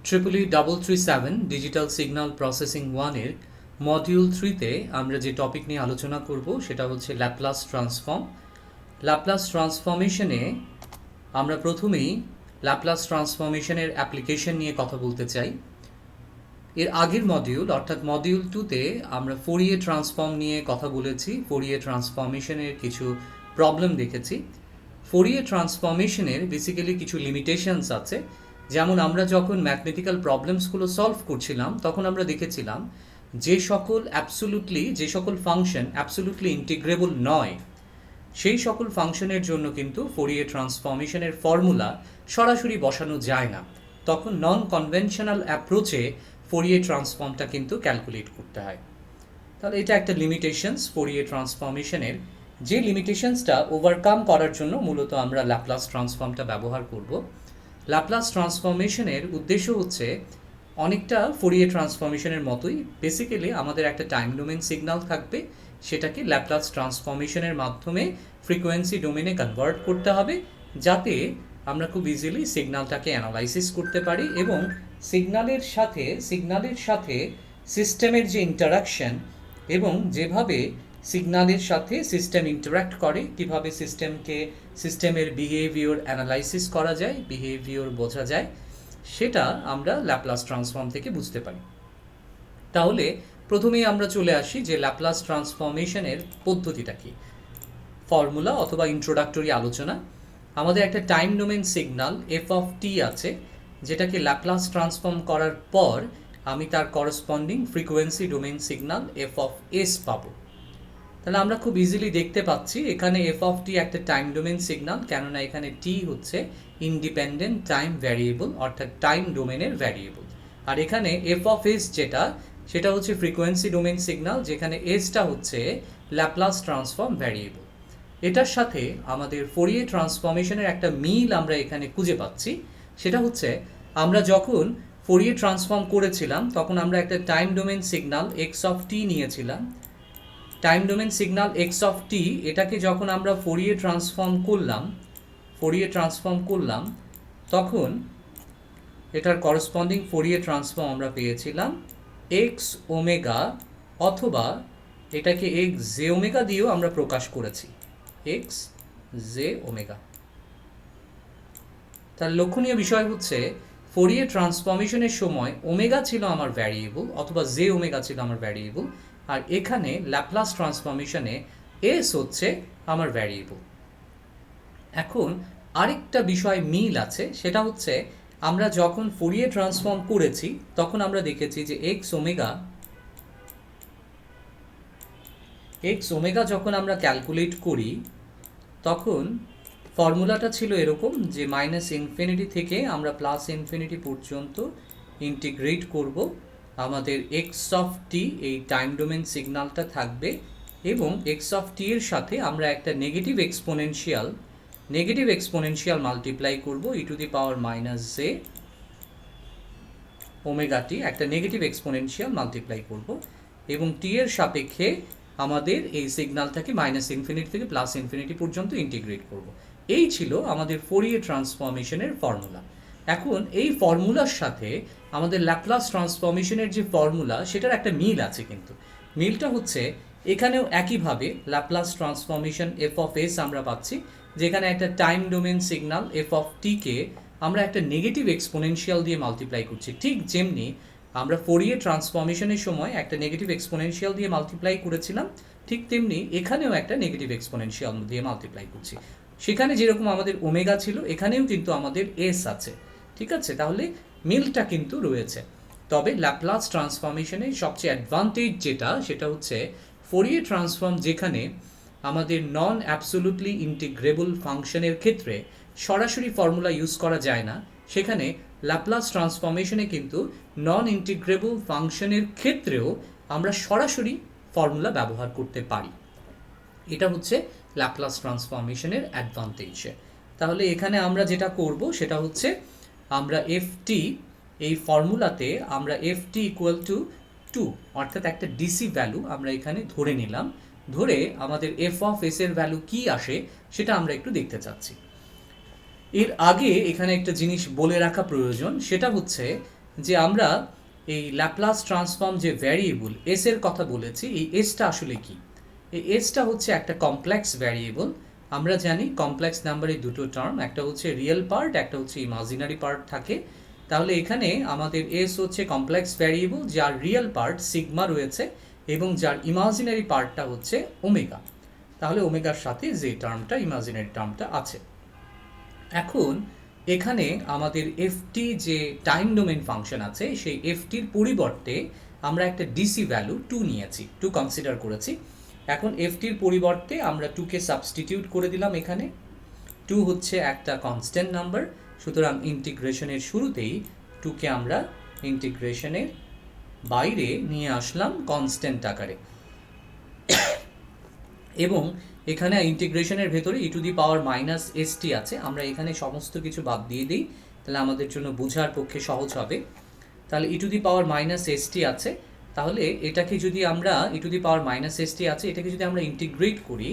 EEE 337 digital signal processing 1 এর module 3-তে আমরা যে টপিক নিয়ে আলোচনা করব সেটা হচ্ছে ল্যাপ্লাস ট্রান্সফর্ম। ল্যাপ্লাস ট্রান্সফরমেশনে আমরা প্রথমেই ল্যাপ্লাস ট্রান্সফরমেশনের অ্যাপ্লিকেশন নিয়ে কথা বলতে চাই। এর আগের মডিউল অর্থাৎ মডিউল 2-তে আমরা ফোরিয়ে ট্রান্সফর্ম নিয়ে কথা বলেছি, ফোরিয়ে ট্রান্সফরমেশনের কিছু প্রবলেম দেখেছি। ফোরিয়ে ট্রান্সফরমেশনের বেসিক্যালি কিছু লিমিটেশনস আছে, যেমন আমরা যখন ম্যাথমেটিক্যাল প্রবলেমসগুলো সলভ করছিলাম তখন আমরা দেখেছিলাম যে সকল ফাংশন অ্যাবসোলুটলি ইন্টিগ্রেবল নয় সেই সকল ফাংশনের জন্য কিন্তু ফোরিয়ে ট্রান্সফরমেশনের ফর্মুলা সরাসরি বসানো যায় না, তখন নন কনভেনশনাল অ্যাপ্রোচে ফোরিয়ে ট্রান্সফর্মটা কিন্তু ক্যালকুলেট করতে হয়। তাহলে এটা একটা লিমিটেশনস ফোরিয়ে ট্রান্সফরমেশনের, যে লিমিটেশনসটা ওভারকাম করার জন্য মূলত আমরা ল্যাপ্লাস ট্রান্সফর্মটা ব্যবহার করব। ল্যাপ্লাস ট্রান্সফরমেশনের উদ্দেশ্য হচ্ছে অনেকটা ফোরিয়ে ট্রান্সফরমেশনের মতোই, বেসিক্যালি আমাদের একটা টাইম ডোমেন সিগন্যাল থাকবে, সেটাকে ল্যাপ্লাস ট্রান্সফরমেশনের মাধ্যমে ফ্রিকোয়েন্সি ডোমেনে কনভার্ট করতে হবে, যাতে আমরা খুব ইজিলি সিগন্যালটাকে অ্যানালাইসিস করতে পারি এবং সিগন্যালের সাথে সিস্টেমের যে ইন্টারাকশন এবং যেভাবে সিগন্যালের সাথে সিস্টেম ইন্টারাক্ট করে, কীভাবে সিস্টেমের বিহেভিয়র অ্যানালাইসিস করা যায়, বিহেভিয়র বোঝা যায়, সেটা আমরা ল্যাপ্লাস ট্রান্সফর্ম থেকে বুঝতে পারি। তাহলে প্রথমেই আমরা চলে আসি যে ল্যাপ্লাস ট্রান্সফরমেশনের পদ্ধতিটা কি। ফর্মুলা অথবা ইন্ট্রোডাক্টরি আলোচনা। আমাদের একটা time domain signal F of T আছে, যেটাকে ল্যাপ্লাস ট্রান্সফর্ম করার পর আমি তার corresponding frequency domain signal F of S পাবো। তাহলে আমরা খুব ইজিলি দেখতে পাচ্ছি এখানে এফ অফ টি একটা টাইম ডোমেন সিগন্যাল, কেননা এখানে টি হচ্ছে ইন্ডিপেন্ডেন্ট টাইম ভ্যারিয়েবল অর্থাৎ টাইম ডোমেনের ভ্যারিয়েবল, আর এখানে এফ অফ এস সেটা হচ্ছে ফ্রিকোয়েন্সি ডোমেন সিগন্যাল, যেখানে এসটা হচ্ছে ল্যাপ্লাস ট্রান্সফর্ম ভ্যারিয়েবল। এটার সাথে আমাদের ফোরিয়ে ট্রান্সফরমেশনের একটা মিল আমরা এখানে খুঁজে পাচ্ছি, সেটা হচ্ছে আমরা যখন ফোরিয়ে ট্রান্সফর্ম করেছিলাম তখন আমরা একটা time domain signal X of T নিয়েছিলাম। Time domain signal X of T এটাকে যখন আমরা ফোরিয়ে ট্রান্সফর্ম করলাম তখন এটার করসপন্ডিং ফোরিয়ে ট্রান্সফর্ম আমরা পেয়েছিলাম এক্স ওমেগা, অথবা এটাকে এক্স জে ওমেগা দিয়েও আমরা প্রকাশ করেছি, এক্স জে ওমেগা। তার লক্ষণীয় বিষয় হচ্ছে ফোরিয়ে ট্রান্সফরমেশনের সময় ওমেগা ছিল আমার ভ্যারিয়েবল অথবা জে ওমেগা ছিল আমার ভ্যারিয়েবল, আর এখানে ল্যাপ্লাস ট্রান্সফরমেশনে এস হচ্ছে আমার ভ্যারিয়েবল। এখন আরেকটা বিষয় মিল আছে, সেটা হচ্ছে আমরা যখন ফোরিয়ে ট্রান্সফর্ম করেছি তখন আমরা দেখেছি যে এক্স ওমেগা যখন আমরা ক্যালকুলেট করি তখন ফর্মুলাটা ছিল এরকম যে মাইনাস ইনফিনিটি থেকে আমরা প্লাস ইনফিনিটি পর্যন্ত ইন্টিগ্রেট করব, আমাদের এক্স অফ টি এই টাইম ডোমেন সিগন্যালটা থাকবে এবং এক্স অফ টি এর সাথে আমরা একটা নেগেটিভ এক্সপোনেনশিয়াল মাল্টিপ্লাই করব E to the power minus J omega T, একটা নেগেটিভ এক্সপোনেনশিয়াল মাল্টিপ্লাই করব এবং টি এর সাপেক্ষে আমাদের এই সিগন্যালটাকে মাইনাস ইনফিনিটি থেকে প্লাস ইনফিনিটি পর্যন্ত ইন্টিগ্রেট করব। এই ছিল আমাদের ফোরিয়ে ট্রান্সফরমেশনের ফর্মুলা। এখন এই ফর্মুলার সাথে আমাদের ল্যাপ্লাস ট্রান্সফরমেশনের যে ফর্মুলা সেটার একটা মিল আছে, কিন্তু মিলটা হচ্ছে এখানেও একইভাবে Laplace transformation F of S আমরা পাচ্ছি, যেখানে একটা time domain signal F of টিকে আমরা একটা নেগেটিভ এক্সপোনেনশিয়াল দিয়ে মাল্টিপ্লাই করছি। ঠিক যেমনি আমরা ফোরিয়ে ট্রান্সফরমেশনের সময় একটা নেগেটিভ এক্সপোনেনশিয়াল দিয়ে মাল্টিপ্লাই করেছিলাম, ঠিক তেমনি এখানেও একটা নেগেটিভ এক্সপোনেনশিয়াল দিয়ে মাল্টিপ্লাই করছি। সেখানে যেরকম আমাদের ওমেগা ছিল এখানেও কিন্তু আমাদের এস আছে, ঠিক আছে? তাহলে মিলটা কিন্তু রয়েছে। তবে ল্যাপ্লাস ট্রান্সফরমেশনে সবচেয়ে অ্যাডভান্টেজ সেটা হচ্ছে ফোরিয়ে ট্রান্সফর্ম যেখানে আমাদের নন অ্যাবসোলুটলি ইন্টিগ্রেবল ফাংশনের ক্ষেত্রে সরাসরি ফর্মুলা ইউজ করা যায় না, সেখানে ল্যাপ্লাস ট্রান্সফরমেশনে কিন্তু নন ইন্টিগ্রেবল ফাংশনের ক্ষেত্রেও আমরা সরাসরি ফর্মুলা ব্যবহার করতে পারি। এটা হচ্ছে ল্যাপ্লাস ট্রান্সফরমেশনের অ্যাডভান্টেজ। তাহলে এখানে আমরা যেটা করব সেটা হচ্ছে আমরা এফ টি এই ফর্মুলাতে আমরা এফ টি ইকুয়াল টু 2 অর্থাৎ একটা ডিসি ভ্যালু আমরা এখানে ধরে নিলাম, ধরে আমাদের এফ অফ এস এর ভ্যালু কি আসে সেটা আমরা একটু দেখতে চাচ্ছি। এর আগে এখানে একটা জিনিস বলে রাখা প্রয়োজন, সেটা হচ্ছে যে আমরা এই ল্যাপ্লাস ট্রান্সফর্ম যে ভ্যারিয়েবল এস এর কথা বলেছি, এই এসটা আসলে কি? এই এসটা হচ্ছে একটা কমপ্লেক্স ভ্যারিয়েবল। আমরা জানি কমপ্লেক্স নাম্বারের দুটো টার্ম, একটা হচ্ছে রিয়েল পার্ট, একটা হচ্ছে ইমাজিনারি পার্ট থাকে। তাহলে এখানে আমাদের এস হচ্ছে কমপ্লেক্স ভ্যারিয়েবল যার রিয়েল পার্ট সিগমা রয়েছে এবং যার ইমাজিনারি পার্টটা হচ্ছে ওমেগা। তাহলে ওমেগার সাথে যে টার্মটা ইমাজিনারি টার্মটা আছে। এখন এখানে আমাদের এফটি যে টাইম ডোমেন ফাংশন আছে, সেই এফটির পরিবর্তে আমরা একটা ডিসি ভ্যালু 2 নিয়েছি, 2 কনসিডার করেছি। এখন এফটির পরিবর্তে আমরা 2কে সাবস্টিটিউট করে দিলাম এখানে। 2 হচ্ছে একটা কনস্ট্যান্ট নাম্বার, সুতরাং ইন্টিগ্রেশনের শুরুতেই 2কে আমরা ইন্টিগ্রেশনের বাইরে নিয়ে আসলাম কনস্ট্যান্ট আকারে। এবং এখানে ইন্টিগ্রেশনের ভেতরে E to the power minus S T আছে, আমরা এখানে সমস্ত কিছু বাদ দিয়ে দিই, তাহলে আমাদের জন্য বোঝার পক্ষে সহজ হবে। তাহলে E to the power minus S T আছে, তাহলে এটাকে যদি আমরা E to the power minus S T আছে এটাকে যদি আমরা ইন্টিগ্রেট করি,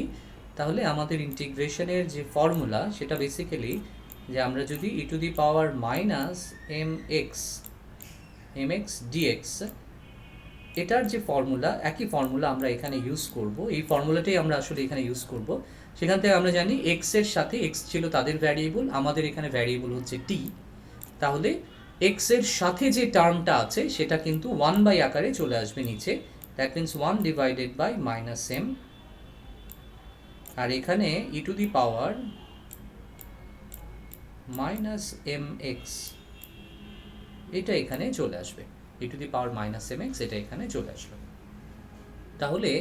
তাহলে আমাদের ইন্টিগ্রেশনের যে ফর্মুলা সেটা বেসিক্যালি যে আমরা যদি E to the power minus M X D X, এটার যে ফর্মুলা, একই ফর্মুলা আমরা এখানে ইউজ করব, এই ফর্মুলাটাই আমরা আসলে এখানে ইউজ করব। সেখান থেকে আমরা জানি এক্স এর সাথে এক্স ছিল তাদের ভ্যারিয়েবল, আমাদের এখানে ভ্যারিয়েবল হচ্ছে টি। তাহলে এক্স এর সাথে যে টার্মটা আছে সেটা কিন্তু 1 আকারে চলে আসবে নিচে, that means 1 divided by minus M, আর এখানে e to the power minus M X এটা এখানে চলে আসবে, e to the power minus M X এটা এখানে চলে আসলো। তাহলে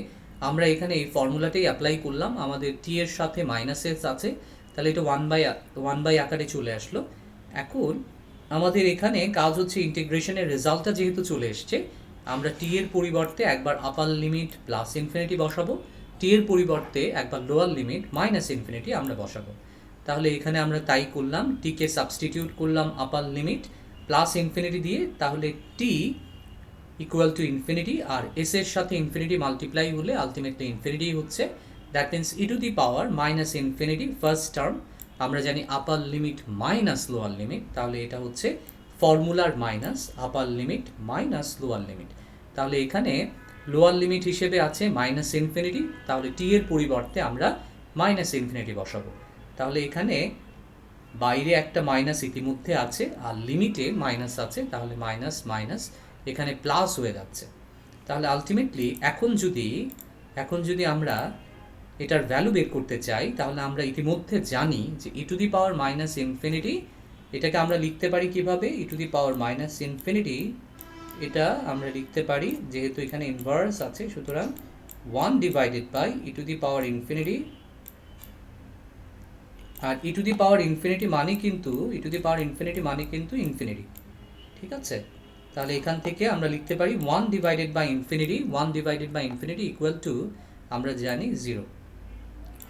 আমরা এখানে এই ফর্মুলাটাই অ্যাপ্লাই করলাম, আমাদের টি এর সাথে মাইনাস এক্স আছে, তাহলে এটা 1 বাই আকারে চলে আসলো। এখন আমাদের এখানে কাজ হচ্ছে ইন্টিগ্রেশনের রেজাল্টটা যেহেতু চলে এসছে, আমরা টি এর পরিবর্তে একবার আপার লিমিট প্লাস ইনফিনিটি বসাবো, টি এর পরিবর্তে একবার লোয়ার লিমিট মাইনাস ইনফিনিটি আমরা বসাবো। তাহলে এখানে আমরা তাই করলাম, টিকে সাবস্টিটিউট করলাম আপার লিমিট প্লাস ইনফিনিটি দিয়ে, তাহলে টি ইকুয়াল টু ইনফিনিটি, আর এস এর সাথে ইনফিনিটি মাল্টিপ্লাই হলে আলটিমেটলি ইনফিনিটি হচ্ছে, that means e to the power minus infinity first term, আমরা জানি upper limit minus lower limit, তাহলে এটা হচ্ছে ফর্মুলার minus upper limit minus lower limit. তাহলে এখানে লোয়ার লিমিট হিসেবে আছে মাইনাস ইনফিনিটি, তাহলে টি এর পরিবর্তে আমরা মাইনাস ইনফিনিটি বসাবো। তাহলে এখানে বাইরে একটা মাইনাস ইতিমধ্যে আছে আর লিমিটে মাইনাস আছে, তাহলে মাইনাস মাইনাস এখানে প্লাস হয়ে যাচ্ছে। তাহলে আলটিমেটলি এখন যদি আমরা এটার ভ্যালু বের করতে চাই, তাহলে আমরা ইতিমধ্যে জানি যে e to the power minus infinity, এটাকে আমরা লিখতে পারি কিভাবে, e to the power minus infinity এটা আমরা লিখতে পারি, যেহেতু এখানে ইনভার্স আছে সুতরাং 1 divided by e to the power infinity, আর e to the power infinity মানে কিন্তু ইনফিনিটি, ঠিক আছে? তাহলে এখান থেকে আমরা লিখতে পারি 1 divided by infinity equal to, আমরা জানি 0,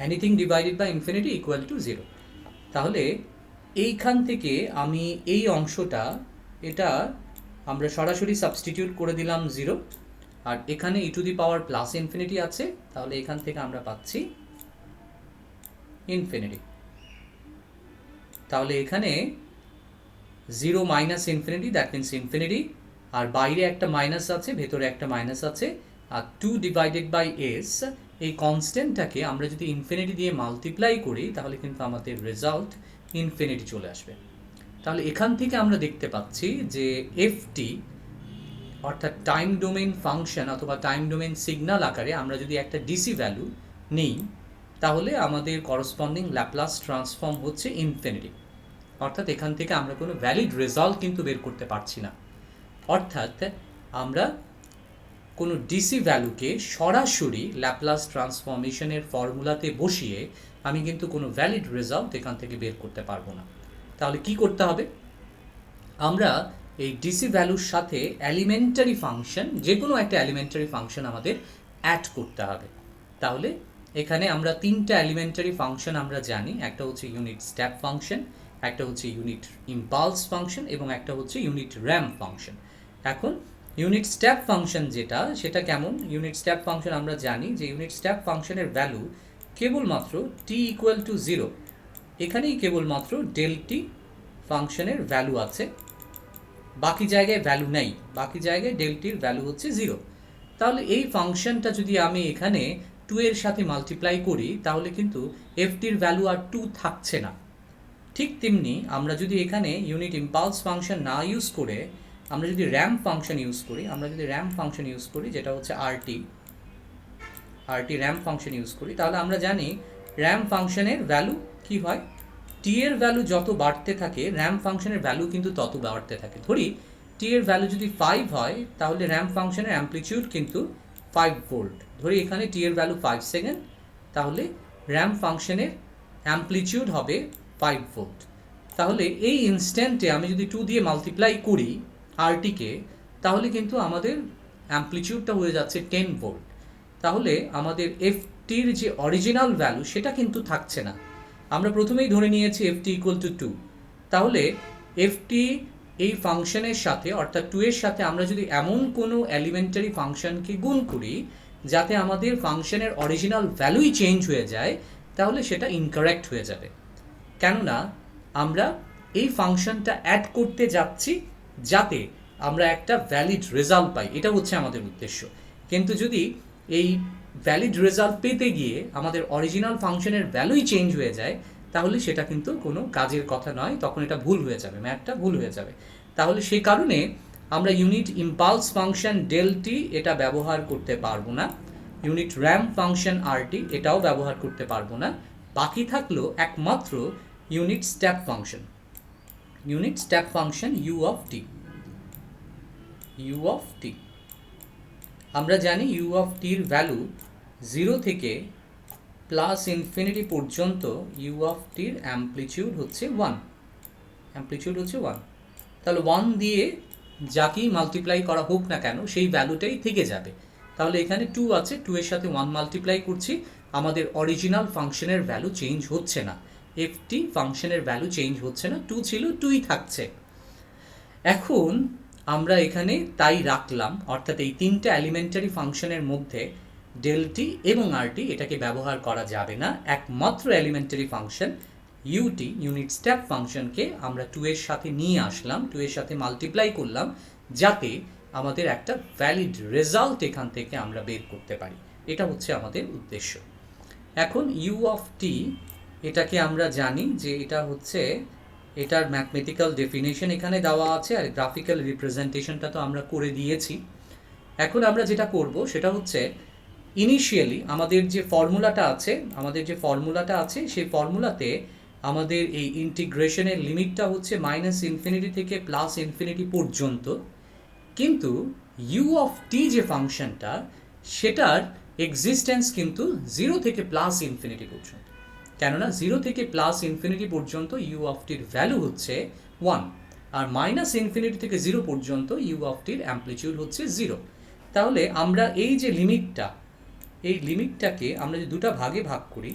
anything divided by infinity equal to 0। তাহলে এইখান থেকে আমি এই অংশটা এটা আমরা সরাসরি সাবস্টিটিউট করে দিলাম 0, আর এখানে e to the power plus infinity আছে, তাহলে এখান থেকে আমরা পাচ্ছি ইনফিনিটি। তাহলে এখানে 0 minus infinity, that means infinity, আর বাইরে একটা মাইনাস আছে ভেতরে একটা মাইনাস আছে, আর 2 ডিভাইডেড বাই এস, এই কনস্ট্যান্টটাকে আমরা যদি ইনফিনিটি দিয়ে মাল্টিপ্লাই করি তাহলে কিন্তু আমাদের রেজাল্ট ইনফিনিটি চলে আসবে। তাহলে এখান থেকে আমরা দেখতে পাচ্ছি যে এফটি অর্থাৎ টাইম ডোমেন ফাংশন অথবা টাইম ডোমেন সিগন্যাল আকারে আমরা যদি একটা ডিসি ভ্যালু নিই, তাহলে আমাদের করসপন্ডিং ল্যাপ্লাস ট্রান্সফর্ম হচ্ছে ইনফিনিটি। অর্থাৎ এখান থেকে আমরা কোনো ভ্যালিড রেজাল্ট কিন্তু বের করতে পারছি না, অর্থাৎ আমরা কোনো ডিসি ভ্যালুকে সরাসরি ল্যাপ্লাস ট্রান্সফরমেশনের ফর্মুলাতে বসিয়ে আমি কিন্তু কোনো ভ্যালিড রেজাল্ট এখান থেকে বের করতে পারবো না। তাহলে কি করতে হবে, আমরা এই ডিসি ভ্যালুর সাথে এলিমেন্টারি ফাংশন, যে কোনো একটা এলিমেন্টারি ফাংশন আমাদের অ্যাড করতে হবে। তাহলে এখানে আমরা 3টা এলিমেন্টারি ফাংশন আমরা জানি, একটা হচ্ছে ইউনিট স্টেপ ফাংশন, একটা হচ্ছে ইউনিট ইম্পালস ফাংশন এবং একটা হচ্ছে ইউনিট র্যাম্প ফাংশন। এখন ইউনিট স্টেপ ফাংশন সেটা কেমন, ইউনিট স্টেপ ফাংশন আমরা জানি যে ইউনিট স্টেপ ফাংশনের ভ্যালু কেবলমাত্র টি ইকুয়াল টু 0, এখানেই কেবলমাত্র ডেল টি ফাংশনের ভ্যালু আছে, বাকি জায়গায় ভ্যালু নেই, বাকি জায়গায় ডেলটির ভ্যালু হচ্ছে 0। তাহলে এই ফাংশনটা যদি আমি এখানে 2 এর সাথে মাল্টিপ্লাই করি তাহলে কিন্তু এফটির ভ্যালু আর 2 থাকছে না। ঠিক তেমনি আমরা যদি এখানে ইউনিট ইম্পালস ফাংশন না ইউজ করে আমরা যদি র্যাম্প ফাংশন ইউজ করি, যেটা হচ্ছে আরটি র্যাম্প ফাংশন ইউজ করি, তাহলে আমরা জানি র্যাম্প ফাংশনের ভ্যালু কি হয়, টি এর ভ্যালু যত বাড়তে থাকে র্যাম্প ফাংশনের ভ্যালু কিন্তু তত বাড়তে থাকে। ধরি টি এর ভ্যালু যদি 5 হয় তাহলে র্যাম্প ফাংশনের অ্যাম্পলিটিউড কিন্তু 5 ভোল্ট। ধরি এখানে টি এর ভ্যালু 5 সেকেন্ড, তাহলে র্যাম্প ফাংশনের অ্যাম্পলিটিউড হবে 5 ভোল্ট। তাহলে এই ইনস্ট্যান্টে আমি যদি 2 দিয়ে মাল্টিপ্লাই করি আরটিকে, তাহলে কিন্তু আমাদের অ্যাম্পলিটিউডটা হয়ে যাচ্ছে 10 ভোল্ট। তাহলে আমাদের এফটির যে অরিজিনাল ভ্যালু সেটা কিন্তু থাকছে না। আমরা প্রথমেই ধরে নিয়েছি এফটি ইকুয়াল টু 2। তাহলে এফটি এই ফাংশনের সাথে অর্থাৎ 2 এর সাথে আমরা যদি এমন কোনো এলিমেন্টারি ফাংশনকে গুণ করি যাতে আমাদের ফাংশনের অরিজিনাল ভ্যালুই চেঞ্জ হয়ে যায়, তাহলে সেটা ইনকারেক্ট হয়ে যাবে। কেননা আমরা এই ফাংশনটা অ্যাড করতে যাচ্ছি যাতে আমরা একটা ভ্যালিড রেজাল্ট পাই, এটা হচ্ছে আমাদের উদ্দেশ্য। কিন্তু যদি এই ভ্যালিড রেজাল্ট পেতে গিয়ে আমাদের অরিজিনাল ফাংশনের ভ্যালুই চেঞ্জ হয়ে যায়, তাহলে সেটা কিন্তু কোনো কাজের কথা নয়, তখন এটা ভুল হয়ে যাবে, ম্যাথটা ভুল হয়ে যাবে। তাহলে সেই কারণে আমরা ইউনিট ইম্পালস ফাংশন ডেলটি এটা ব্যবহার করতে পারবো না, ইউনিট র্যাম্প ফাংশন আরটি এটাও ব্যবহার করতে পারবো না। বাকি থাকলো একমাত্র unit step function U of T. আমরা জানি ইউ অফ টির ভ্যালু 0 থেকে প্লাস ইনফিনিটি পর্যন্ত ইউ অফ টির অ্যাম্পলিটিউড হচ্ছে 1। তাহলে 1 দিয়ে যাকেই মাল্টিপ্লাই করা হোক না কেন সেই ভ্যালুটাই থেকে যাবে। তাহলে এখানে 2 আছে, 2 এর সাথে 1 মাল্টিপ্লাই করছি, আমাদের অরিজিনাল ফাংশনের ভ্যালু চেঞ্জ হচ্ছে না, এফটি ফাংশনের ভ্যালু চেঞ্জ হচ্ছে না, 2 ছিল 2ই থাকছে। এখন আমরা এখানে তাই রাখলাম, অর্থাৎ এই তিনটা এলিমেন্টারি ফাংশনের মধ্যে ডেলটি এবং আরটি এটাকে ব্যবহার করা যাবে না। একমাত্র elementary function u t unit step ফাংশনকে আমরা 2 এর সাথে নিয়ে আসলাম, 2 এর সাথে মাল্টিপ্লাই করলাম যাতে আমাদের একটা ভ্যালিড রেজাল্ট এখান থেকে আমরা বের করতে পারি। এটা হচ্ছে আমাদের উদ্দেশ্য। এখন ইউ অফ টি এটাকে আমরা জানি যে এটা হচ্ছে, এটার ম্যাথমেটিক্যাল ডেফিনেশন এখানে দেওয়া আছে, আর গ্রাফিক্যাল রিপ্রেজেন্টেশনটা তো আমরা করে দিয়েছি। এখন আমরা যেটা করব সেটা হচ্ছে ইনিশিয়ালি আমাদের যে ফর্মুলাটা আছে সেই ফর্মুলাতে আমাদের এই ইন্টিগ্রেশনের লিমিটটা হচ্ছে -ইনফিনিটি থেকে +ইনফিনিটি পর্যন্ত, কিন্তু ইউ অফ টি যে ফাংশনটা সেটার এক্সিস্টেন্স কিন্তু 0 থেকে +ইনফিনিটি পর্যন্ত। কেননা 0 থেকে +ইনফিনিটি পর্যন্ত ইউ অফ টির ভ্যালু হচ্ছে 1, আর -ইনফিনিটি থেকে 0 পর্যন্ত ইউ অফ টির অ্যাম্পলিটিউড হচ্ছে 0। তাহলে আমরা এই যে লিমিটটাকে আমরা যদি দুটো ভাগে ভাগ করি,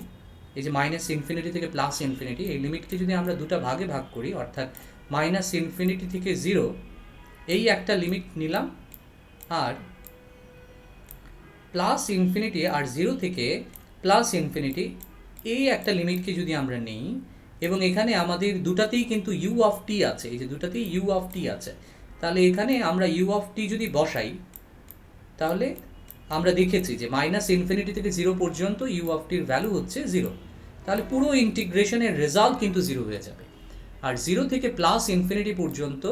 এই যে -ইনফিনিটি থেকে +ইনফিনিটি, এই লিমিটকে যদি আমরা দুটো ভাগে ভাগ করি, অর্থাৎ -ইনফিনিটি থেকে 0 এই একটা লিমিট নিলাম, আর +ইনফিনিটি আর 0 থেকে +ইনফিনিটি এই একটা লিমিটকে যদি আমরা নিই, এবং এখানে আমাদের দুটাতেই কিন্তু ইউ অফ টি আছে, এই যে দুটাতেই ইউ অফ টি আছে, তাহলে এখানে আমরা ইউ অফ টি যদি বসাই তাহলে আমরা দেখেছি যে -ইনফিনিটি থেকে 0 পর্যন্ত ইউ অফ টির ভ্যালু হচ্ছে 0। তাহলে পুরো ইন্টিগ্রেশনের রেজাল্ট কিন্তু 0 হয়ে যাবে। আর 0 থেকে +ইনফিনিটি পর্যন্ত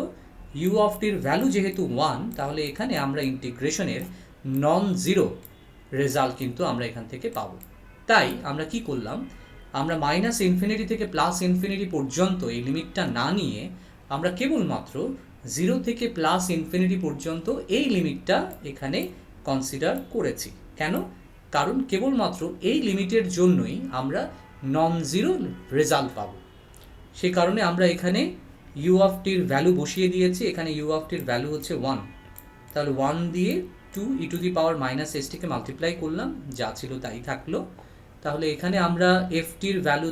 ইউ অফ টির ভ্যালু যেহেতু 1, তাহলে এখানে আমরা ইন্টিগ্রেশনের নন জিরো রেজাল্ট কিন্তু আমরা এখান থেকে পাবো। তাই আমরা কি করলাম, আমরা -ইনফিনিটি থেকে +ইনফিনিটি পর্যন্ত এই লিমিটটা না নিয়ে আমরা কেবলমাত্র 0 থেকে +ইনফিনিটি পর্যন্ত এই লিমিটটা এখানে কনসিডার করেছি। কেন? কারণ কেবলমাত্র এই লিমিটের জন্যই আমরা নন জিরো রেজাল্ট পাবো। সেই কারণে আমরা এখানে ইউ অফ টির ভ্যালু বসিয়ে দিয়েছি, এখানে ইউ অফ টির ভ্যালু হচ্ছে 1। তাহলে 1 দিয়ে 2e⁻⁻ কে মাল্টিপ্লাই করলাম, যা ছিল তাই থাকলো। তাহলে এখানে আমরা এফটির ভ্যালু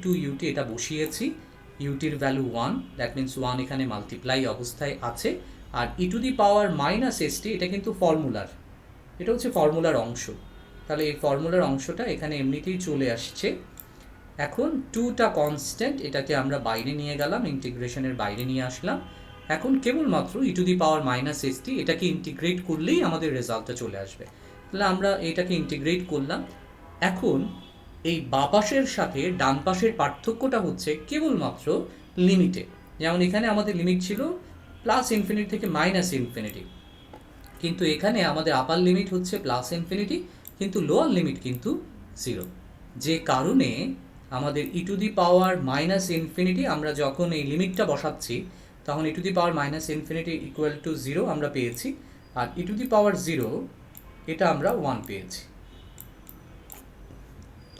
2ut এটা বসিয়েছি, ইউটির ভ্যালু 1, দ্যাট মিনস 1 এখানে মাল্টিপ্লাই অবস্থায় আছে। আর e⁻⁻ এটা কিন্তু ফর্মুলার, এটা হচ্ছে ফর্মুলার অংশ, তাহলে এই ফর্মুলার অংশটা এখানে এমনিতেই চলে আসছে। এখন টুটা কনস্ট্যান্ট, এটাকে আমরা বাইরে নিয়ে গেলাম, ইন্টিগ্রেশনের বাইরে নিয়ে আসলাম। এখন কেবলমাত্র e⁻−st এটাকে ইন্টিগ্রেট করলেই আমাদের রেজাল্টটা চলে আসবে। তাহলে আমরা এটাকে ইন্টিগ্রেট করলাম। এখন এই বাঁ পাশের সাথে ডান পাশের পার্থক্যটা হচ্ছে কেবলমাত্র লিমিটে। যেমন এখানে আমাদের লিমিট ছিল +∞ থেকে -∞, কিন্তু এখানে আমাদের আপার লিমিট হচ্ছে +∞, কিন্তু লোয়ার লিমিট কিন্তু 0, যে কারণে আমাদের e⁻−∞, আমরা যখন এই লিমিটটা বসাচ্ছি তখন e⁻−∞ 0 আমরা পেয়েছি, আর e⁻0 এটা আমরা 1 পেয়েছি।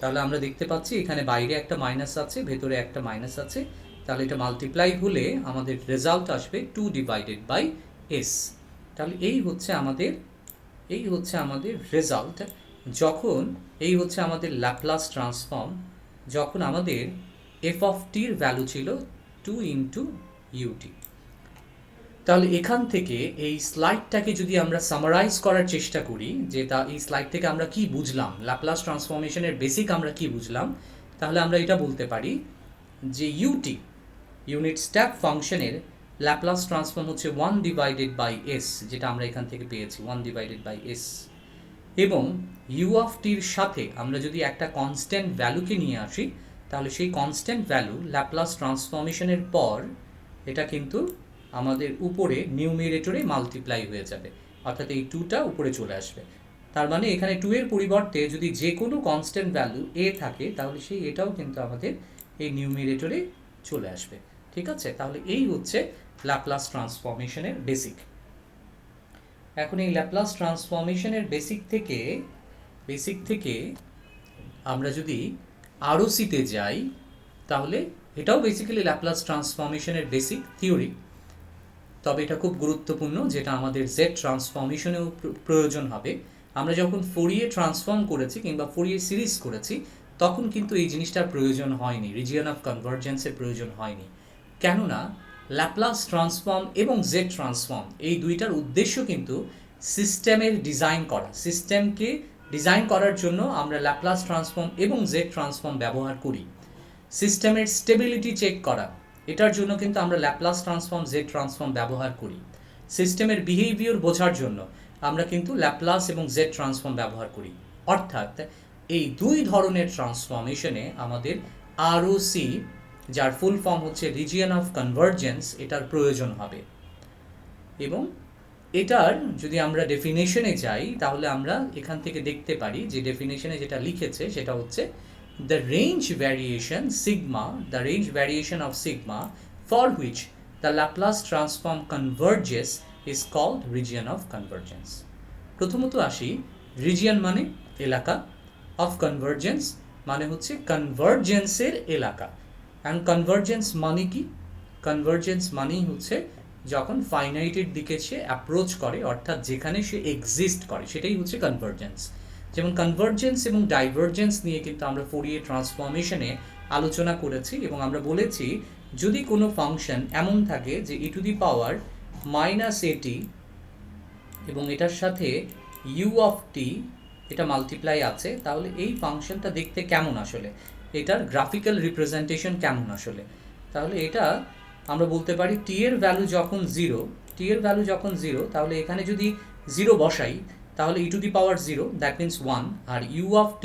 তাহলে আমরা দেখতে পাচ্ছি এখানে বাইরে একটা মাইনাস আছে, ভেতরে একটা মাইনাস আছে, তাহলে এটা মাল্টিপ্লাই হলে আমাদের রেজাল্ট আসবে 2/s। তাহলে এই হচ্ছে আমাদের রেজাল্ট, যখন এই হচ্ছে আমাদের ল্যাপ্লাস ট্রান্সফর্ম, যখন আমাদের f(t)র ভ্যালু ছিল 2 × ut। তাহলে এখান থেকে এই স্লাইডটাকে যদি আমরা সামারাইজ করার চেষ্টা করি, যে এই স্লাইড থেকে আমরা কি বুঝলাম, ল্যাপ্লাস ট্রান্সফরমেশনের বেসিক আমরা কি বুঝলাম, তাহলে আমরা এটা বলতে পারি যে ut, ইউনিট স্টেপ ফাংশনের ল্যাপ্লাস ট্রান্সফর্ম হচ্ছে 1/s, যেটা আমরা এখান থেকে পেয়েছি 1/s। এবং u(t)র সাথে আমরা যদি একটা কনস্ট্যান্ট ভ্যালুকে নিয়ে আসি, তাহলে সেই কনস্ট্যান্ট ভ্যালু ল্যাপ্লাস ট্রান্সফরমেশনের পর এটা কিন্তু আমাদের উপরে নিউমেরেটরে মাল্টিপ্লাই হয়ে যাবে, অর্থাৎ এই 2টা উপরে চলে আসবে। তার মানে এখানে 2 এর পরিবর্তে যদি যে কোনো কনস্ট্যান্ট ভ্যালু a থাকে, তাহলে সেই এটাও কিন্তু আমাদের এই নিউমেরেটরে চলে আসবে। ঠিক আছে, তাহলে এই হচ্ছে ল্যাপ্লাস ট্রান্সফরমেশনের বেসিক। এখন এই ল্যাপ্লাস ট্রান্সফরমেশনের বেসিক থেকে আমরা যদি ROC-তে যাই, তাহলে এটাও বেসিক্যালি ল্যাপ্লাস ট্রান্সফরমেশনের বেসিক থিওরি, তবে এটা খুব গুরুত্বপূর্ণ, যেটা আমাদের জেড ট্রান্সফরমেশনেও প্রয়োজন হবে। আমরা যখন ফোরিয়ে ট্রান্সফর্ম করেছি কিংবা ফোরিয়ে সিরিজ করেছি, তখন কিন্তু এই জিনিসটার প্রয়োজন হয়নি, রিজিয়ন অফ কনভার্জেন্সের প্রয়োজন হয়নি। কেননা ল্যাপ্লাস ট্রান্সফর্ম এবং জেড ট্রান্সফর্ম এই দুইটার উদ্দেশ্য কিন্তু সিস্টেমের ডিজাইন করা। সিস্টেমকে ডিজাইন করার জন্য আমরা ল্যাপ্লাস ট্রান্সফর্ম এবং জেড ট্রান্সফর্ম ব্যবহার করি। সিস্টেমের স্টেবিলিটি চেক করা, এটার জন্য কিন্তু আমরা ল্যাপ্লাস ট্রান্সফর্ম, জেড ট্রান্সফর্ম ব্যবহার করি। সিস্টেমের বিহেভিয়ার বোঝার জন্য আমরা কিন্তু ল্যাপ্লাস এবং জেড ট্রান্সফর্ম ব্যবহার করি। অর্থাৎ এই দুই ধরনের ট্রান্সফরমেশনে আমাদের ROC, যার ফুল ফর্ম হচ্ছে রিজিয়ন অফ কনভার্জেন্স, এটার প্রয়োজন হবে। এবং এটার যদি আমরা ডেফিনেশনে যাই, তাহলে আমরা এখান থেকে দেখতে পারি যে ডেফিনেশনে যেটা লিখেছে সেটা হচ্ছে the range variation of sigma for which the Laplace transform converges is called region of convergence. প্রথমত আসি, রিজিয়ন মানে এলাকা, অফ কনভার্জেন্স মানে হচ্ছে কনভার্জেন্সের এলাকা। অ্যান্ড কনভার্জেন্স মানে কি? কনভার্জেন্স মানেই হচ্ছে যখন ফাইনাইটের দিকে সে অ্যাপ্রোচ করে, অর্থাৎ যেখানে সে এক্সিস্ট করে, সেটাই হচ্ছে কনভার্জেন্স। যেমন কনভার্জেন্স এবং ডাইভার্জেন্স নিয়ে কিন্তু আমরা ফোরিয়ে ট্রান্সফরমেশনে আলোচনা করেছি, এবং আমরা বলেছি যদি কোনো ফাংশন এমন থাকে যে e⁻−at এবং এটার সাথে u(t) এটা মাল্টিপ্লাই আছে, তাহলে এই ফাংশনটা দেখতে কেমন আসলে, এটার গ্রাফিক্যাল রিপ্রেজেন্টেশন কেমন আসলে। তাহলে এটা আমরা বলতে পারি t এর ভ্যালু যখন 0, তাহলে এখানে যদি 0 বসাই, তাহলে e⁻0 that means 1, R u(t)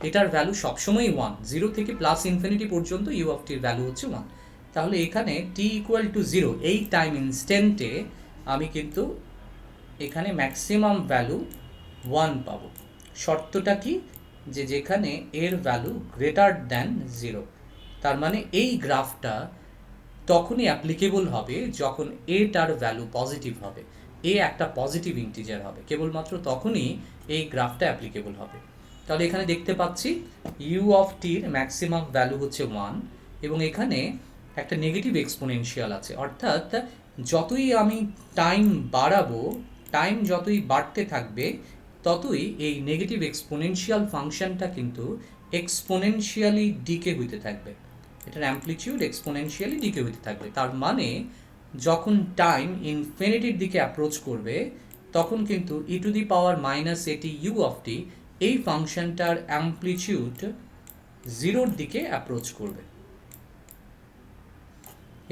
এটার ভ্যালু সবসময়ই 1, 0 থেকে +∞ পর্যন্ত u(t)র ভ্যালু হচ্ছে 1। তাহলে এখানে t = 0 এই টাইম ইনস্ট্যান্টে আমি কিন্তু এখানে ম্যাক্সিমাম ভ্যালু 1 পাবো। শর্তটা কি? যে যেখানে এর ভ্যালু গ্রেটার দ্যান 0। তার মানে এই গ্রাফটা তখনই অ্যাপ্লিকেবল হবে যখন এটার ভ্যালু পজিটিভ হবে, এ একটা পজিটিভ ইন্টিজার হবে, কেবলমাত্র তখনই এই গ্রাফটা অ্যাপ্লিকেবল হবে। তাহলে এখানে দেখতে পাচ্ছি u(t)র ম্যাক্সিমাম ভ্যালু হচ্ছে 1, এবং এখানে একটা নেগেটিভ এক্সপোনেনশিয়াল আছে, অর্থাৎ যতই আমি টাইম বাড়াবো, টাইম যতই বাড়তে থাকবে, ততই এই নেগেটিভ এক্সপোনেনশিয়াল ফাংশনটা কিন্তু এক্সপোনেনশিয়ালি ডিকে হইতে থাকবে, এটার অ্যাম্পলিটিউড এক্সপোনেনশিয়ালি ডিকে হইতে থাকবে। তার মানে যখন টাইম ইনফিনিটির দিকে অ্যাপ্রোচ করবে, তখন কিন্তু e⁻−at u(t) এই ফাংশনটার অ্যাম্পলিটিউড জিরোর দিকে অ্যাপ্রোচ করবে।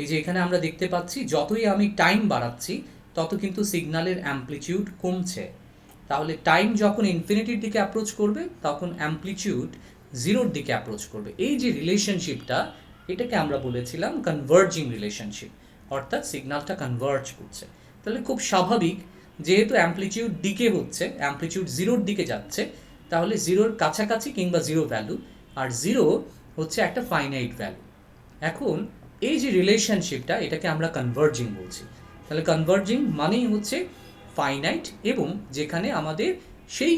এই যে এখানে আমরা দেখতে পাচ্ছি যতই আমি টাইম বাড়াচ্ছি তত কিন্তু সিগন্যালের অ্যামপ্লিটিউড কমছে। তাহলে টাইম যখন ইনফিনিটির দিকে অ্যাপ্রোচ করবে তখন অ্যামপ্লিটিউড জিরোর দিকে অ্যাপ্রোচ করবে। এই যে রিলেশনশিপটা, এটাকে আমরা বলেছিলাম কনভার্জিং রিলেশনশিপ, অর্থাৎ সিগন্যালটা কনভার্জ করছে। তাহলে খুব স্বাভাবিক, যেহেতু অ্যামপ্লিটিউড ডিকে হচ্ছে, অ্যামপ্লিটিউড জিরোর দিকে যাচ্ছে, তাহলে জিরোর কাছাকাছি কিংবা জিরো ভ্যালু, আর জিরো হচ্ছে একটা ফাইনাইট ভ্যালু। এখন এই যে রিলেশনশিপটা, এটাকে আমরা কনভার্জিং বলছি। তাহলে কনভার্জিং মানেই হচ্ছে ফাইনাইট, এবং যেখানে আমাদের সেই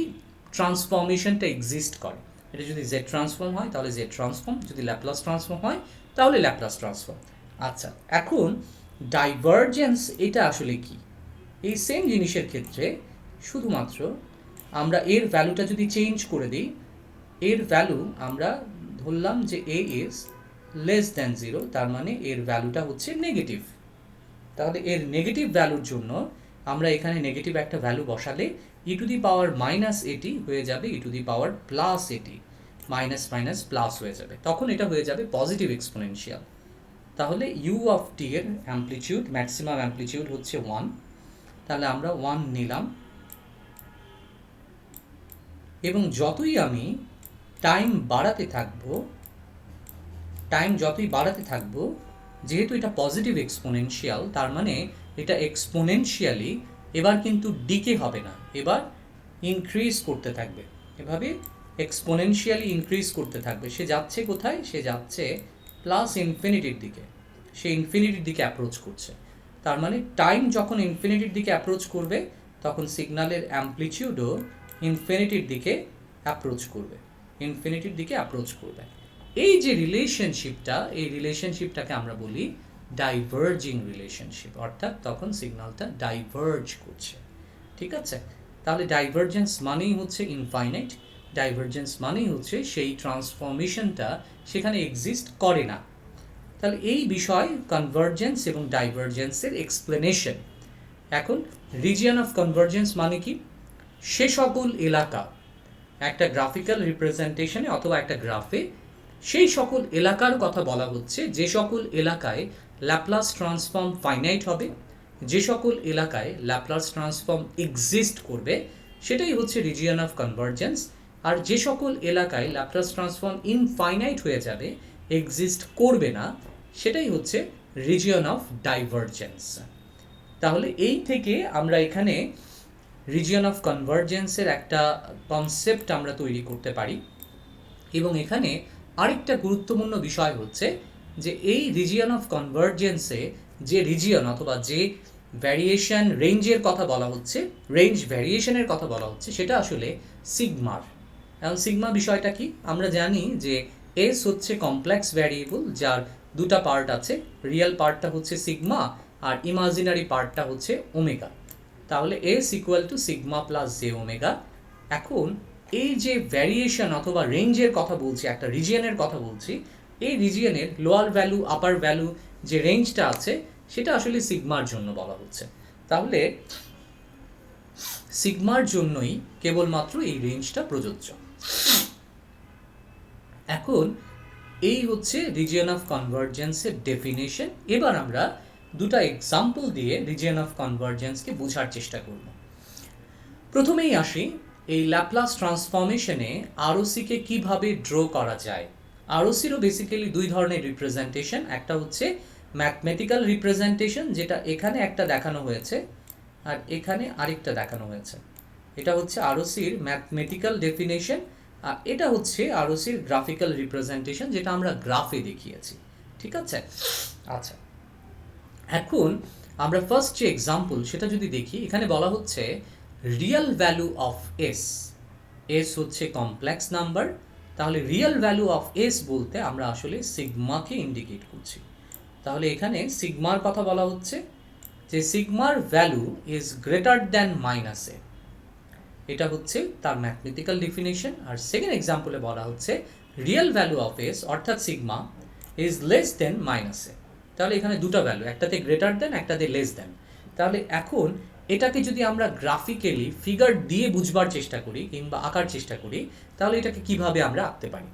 ট্রান্সফরমেশনটা এক্সিস্ট করে। এটা যদি জেড ট্রান্সফর্ম হয় তাহলে জেড ট্রান্সফর্ম, যদি ল্যাপ্লাস ট্রান্সফর্ম হয় তাহলে ল্যাপ্লাস ট্রান্সফর্ম। আচ্ছা, এখন ডাইভারজেন্স এটা আসলে কি? এই সেম জিনিসের ক্ষেত্রে শুধুমাত্র আমরা এর ভ্যালুটা যদি চেঞ্জ করে দিই, এর ভ্যালু আমরা ধরলাম যে এ ইজ লেস দ্যান জিরো, তার মানে এর ভ্যালুটা হচ্ছে নেগেটিভ। তাহলে এর নেগেটিভ ভ্যালুর জন্য আমরা এখানে নেগেটিভ একটা ভ্যালু বসালে ই টু দি পাওয়ার মাইনাস এটি হয়ে যাবে ই টু দি পাওয়ার প্লাস এটি, মাইনাস মাইনাস প্লাস হয়ে যাবে, তখন এটা হয়ে যাবে পজিটিভ এক্সপোনেনশিয়াল। তাহলে ইউ অফ টি এর অ্যামপ্লিটিউড, ম্যাক্সিমাম অ্যামপ্লিটিউড হচ্ছে 1, তাহলে আমরা 1 নিলাম, এবং যতই আমি টাইম বাড়াতে থাকবো, যেহেতু এটা পজিটিভ এক্সপোনেনশিয়াল, তার মানে এটা এক্সপোনেনশিয়ালি এবার কিন্তু ডিকে হবে না, এবার ইনক্রিজ করতে থাকবে। এভাবে এক্সপোনেনশিয়ালি ইনক্রিজ করতে থাকবে। সে যাচ্ছে কোথায়? সে যাচ্ছে প্লাস ইনফিনিটির দিকে, সে ইনফিনিটির দিকে অ্যাপ্রোচ করছে। তার মানে টাইম যখন ইনফিনিটির দিকে অ্যাপ্রোচ করবে তখন সিগন্যালের অ্যামপ্লিটিউডও ইনফিনিটির দিকে অ্যাপ্রোচ করবে। এই যে রিলেশনশিপটা, এই রিলেশনশিপটাকে আমরা বলি ডাইভার্জিং রিলেশনশিপ, অর্থাৎ তখন সিগন্যালটা ডাইভার্জ করছে। ঠিক আছে? তাহলে ডাইভার্জেন্স মানেই হচ্ছে ইনফাইনাইট, ডাইভার্জেন্স মানেই হচ্ছে সেই ট্রান্সফরমেশনটা সেখানে এক্সিস্ট করে না। তাহলে এই বিষয় কনভার্জেন্স এবং ডাইভার্জেন্সের এক্সপ্লেনেশন। এখন রিজিয়ন অফ কনভার্জেন্স মানে কি? সে সকল এলাকা, একটা গ্রাফিক্যাল রিপ্রেজেন্টেশনে অথবা একটা গ্রাফে সেই সকল এলাকার কথা বলা হচ্ছে যে সকল এলাকায় ল্যাপ্লাস ট্রান্সফর্ম ফাইনাইট হবে, যে সকল এলাকায় ল্যাপ্লাস ট্রান্সফর্ম এক্সিস্ট করবে, সেটাই হচ্ছে রিজিয়ন অফ কনভার্জেন্স। আর যে সকল এলাকায় ল্যাপ্লাস ট্রান্সফর্ম ইনফাইনাইট হয়ে যাবে, এক্সিস্ট করবে না, সেটাই হচ্ছে রিজিয়ন অফ ডাইভার্জেন্স। তাহলে এই থেকে আমরা এখানে রিজিয়ন অফ কনভার্জেন্সের একটা কনসেপ্ট আমরা তৈরি করতে পারি। এবং এখানে আরেকটা গুরুত্বপূর্ণ বিষয় হচ্ছে যে এই রিজিয়ন অফ কনভার্জেন্সে যে রিজিয়ন অথবা যে ভ্যারিয়েশন রেঞ্জের কথা বলা হচ্ছে, রেঞ্জ ভ্যারিয়েশনের কথা বলা হচ্ছে, সেটা আসলে সিগমার। এখন সিগমা বিষয়টা কি? আমরা জানি যে এস হচ্ছে কমপ্লেক্স ভ্যারিয়েবল, যার দুটা পার্ট আছে, রিয়েল পার্টটা হচ্ছে সিগমা আর ইমাজিনারি পার্টটা হচ্ছে ওমেগা। তাহলে S equal to sigma plus J omega. এখন এই যে ভ্যারিয়েশন অথবা রেঞ্জের কথা বলছি, একটা রিজিয়নের কথা বলছি, এই রিজিয়নের লোয়ার ভ্যালু আপার ভ্যালু যে রেঞ্জটা আছে সেটা আসলে সিগমার জন্য বলা হচ্ছে। তাহলে সিগমার জন্যই কেবলমাত্র এই রেঞ্জটা প্রযোজ্য। এখন এই হচ্ছে রিজিয়ন অফ কনভার্জেন্সের ডেফিনেশন। এবার আমরা দুটো এক্সাম্পল দিয়ে রিজিয়ন অফ কনভার্জেন্সকে বোঝার চেষ্টা করব। প্রথমেই আসি এই ল্যাপ্লাস ট্রান্সফরমেশনে আরওসিকে কিভাবে ড্র করা যায়। আরওসিরও বেসিক্যালি দুই ধরনের রিপ্রেজেন্টেশন, একটা হচ্ছে ম্যাথমেটিক্যাল রিপ্রেজেন্টেশন, যেটা এখানে একটা দেখানো হয়েছে আর এখানে আরেকটা দেখানো হয়েছে। এটা হচ্ছে আরওসির ম্যাথমেটিক্যাল ডেফিনেশন, আর এটা হচ্ছে আরওসির গ্রাফিক্যাল রিপ্রেজেন্টেশন, যেটা আমরা গ্রাফে দেখিয়েছি। ঠিক আছে? আচ্ছা, এখন আমরা ফার্স্ট যে এক্সাম্পল সেটা যদি দেখি, এখানে বলা হচ্ছে real value of S. S হচ্ছে কমপ্লেক্স নাম্বার, তাহলে রিয়েল ভ্যালু অফ এস বলতে আমরা আসলে সিগমাকে ইন্ডিকেট করছি। তাহলে এখানে সিগমার কথা বলা হচ্ছে যে সিগমার value is greater than minus A, এটা হচ্ছে তার ম্যাথমেটিক্যাল ডেফিনেশন। আর সেকেন্ড এক্সাম্পলে বলা হচ্ছে রিয়েল ভ্যালু অফ এস অর্থাৎ sigma is less than minus A. তাহলে এখানে দুটো ভ্যালু, একটাতে গ্রেটার দেন, একটাতে লেস দেন। তাহলে এখন এটাকে যদি আমরা গ্রাফিক্যালি ফিগার দিয়ে বুঝবার চেষ্টা করি কিংবা আঁকার চেষ্টা করি, তাহলে এটাকে কিভাবে আমরা আঁকতে পারি?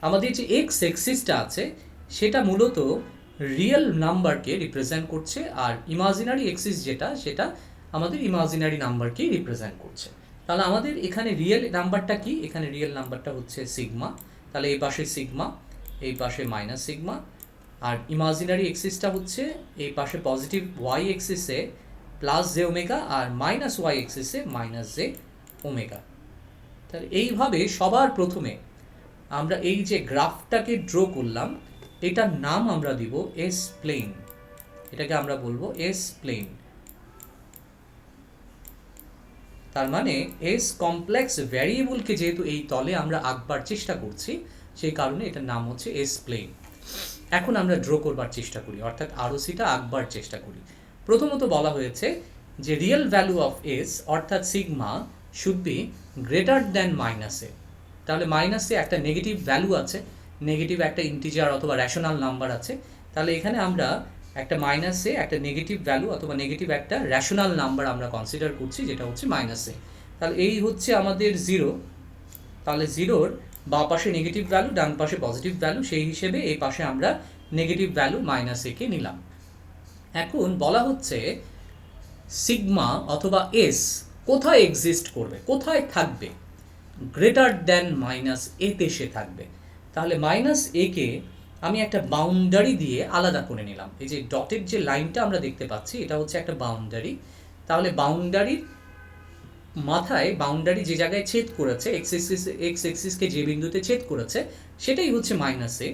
আমাদের যে এক্স এক্সিসটা আছে সেটা মূলত রিয়েল নাম্বারকে রিপ্রেজেন্ট করছে, আর ইমাজিনারি এক্সিস যেটা সেটা আমাদের ইমাজিনারি নাম্বারকে রিপ্রেজেন্ট করছে। তাহলে আমাদের এখানে রিয়েল নাম্বারটা কি? এখানে রিয়েল নাম্বারটা হচ্ছে সিগমা। তাহলে এই পাশে সিগমা, এই পাশে মাইনাস সিগমা, আর ইমাজিনারি এক্সিসটা হচ্ছে এই পাশে পজিটিভ ওয়াই এক্সিসে প্লাস জে ওমেগা আর মাইনাস ওয়াই এক্সিসে মাইনাস জে ওমেগা। তাহলে এইভাবে সবার প্রথমে আমরা এই যে গ্রাফটাকে ড্র করলাম এটার নাম আমরা দিব এস প্লেন। এটাকে আমরা বলবো এস প্লেন। তার মানে এস কমপ্লেক্স ভ্যারিয়েবলকে যেহেতু এই তলে আমরা আঁকবার চেষ্টা করছি সেই কারণে এটার নাম হচ্ছে এস প্লেন। এখন আমরা ড্র করবার চেষ্টা করি, অর্থাৎ আরওসিটা আঁকবার চেষ্টা করি। প্রথমত বলা হয়েছে যে রিয়েল ভ্যালু অফ এস অর্থাৎ sigma should be greater than মাইনাসে। তাহলে মাইনাসে একটা নেগেটিভ ভ্যালু আছে, নেগেটিভ একটা ইন্টিজার অথবা র্যাশনাল নাম্বার আছে। তাহলে এখানে আমরা একটা মাইনাসে একটা নেগেটিভ ভ্যালু অথবা নেগেটিভ একটা র্যাশনাল নাম্বার আমরা কনসিডার করছি, যেটা হচ্ছে মাইনাসে। তাহলে এই হচ্ছে আমাদের জিরো। তাহলে জিরোর বা পাশে নেগেটিভ ভ্যালু, ডান পাশে পজিটিভ ভ্যালু, সেই হিসেবে এই পাশে আমরা নেগেটিভ ভ্যালু মাইনাস একে নিলাম। এখন বলা হচ্ছে সিগমা অথবা এস কোথায় এক্সিস্ট করবে, কোথায় থাকবে? গ্রেটার দ্যান মাইনাস এতে সে থাকবে। তাহলে মাইনাস একে আমি একটা বাউন্ডারি দিয়ে আলাদা করে নিলাম। এই যে ডটের যে লাইনটা আমরা দেখতে পাচ্ছি এটা হচ্ছে একটা বাউন্ডারি। তাহলে বাউন্ডারির মাথায়, বাউন্ডারি যে জায়গায় ছেদ করেছে, এক্স এক্সিসকে যে বিন্দুতে ছেদ করেছে সেটাই হচ্ছে মাইনাস এ।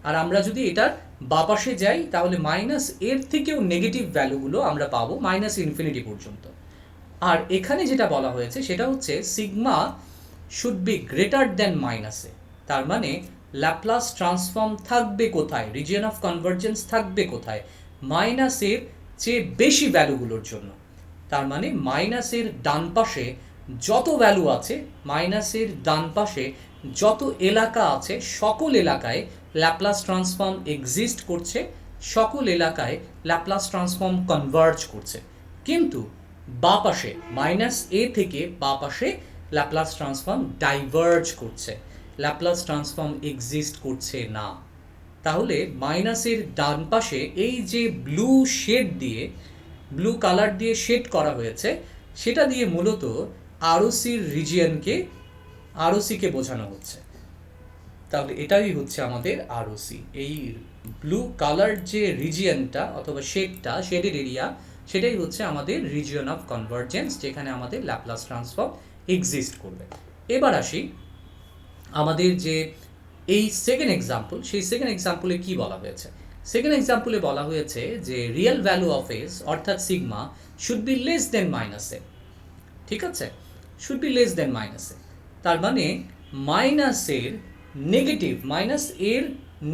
আর আমরা যদি এটার বাপাশে যাই তাহলে মাইনাস এর থেকেও নেগেটিভ ভ্যালুগুলো আমরা পাবো মাইনাস ইনফিনিটি পর্যন্ত। আর এখানে যেটা বলা হয়েছে সেটা হচ্ছে sigma should be greater than মাইনাসে। তার মানে ল্যাপ্লাস ট্রান্সফর্ম থাকবে কোথায়, রিজিয়ন অফ কনভার্জেন্স থাকবে কোথায়? মাইনাসের চেয়ে বেশি ভ্যালুগুলোর জন্য। তার মানে মাইনাসের ডান পাশে যত ভ্যালু আছে, মাইনাসের ডান পাশে যত এলাকা আছে সকল এলাকায় ল্যাপ্লাস ট্রান্সফর্ম এক্সিস্ট করছে, সকল এলাকায় ল্যাপ্লাস ট্রান্সফর্ম কনভার্জ করছে। কিন্তু বা পাশে মাইনাস এ থেকে বা পাশে ল্যাপ্লাস ট্রান্সফর্ম ডাইভার্জ করছে, ল্যাপ্লাস ট্রান্সফর্ম এক্সিস্ট করছে না। তাহলে মাইনাসের ডান পাশে এই যে ব্লু শেড দিয়ে, ব্লু কালার দিয়ে শেড করা হয়েছে সেটা দিয়ে মূলত আরওসির রিজিয়নকে, আরওসিকে বোঝানো হচ্ছে। তাহলে এটাই হচ্ছে আমাদের আরওসি। এই ব্লু কালার যে রিজিয়নটা অথবা শেডটা, শেডের এরিয়া, সেটাই হচ্ছে আমাদের রিজিয়ন অফ কনভার্জেন্স, যেখানে আমাদের ল্যাপ্লাস ট্রান্সফর্ম এক্সিস্ট করবে। এবার আসি আমাদের যে এই সেকেন্ড এক্সাম্পল, সেই সেকেন্ড এক্সাম্পলে কি বলা হয়েছে? সেকেন্ড এক্সাম্পলে বলা হয়েছে যে রিয়েল ভ্যালু অফ এস অর্থাৎ sigma should be less than মাইনাসে। ঠিক আছে, শুড বি লেস দেন মাইনাসে। তার মানে মাইনাসের নেগেটিভ, মাইনাস এর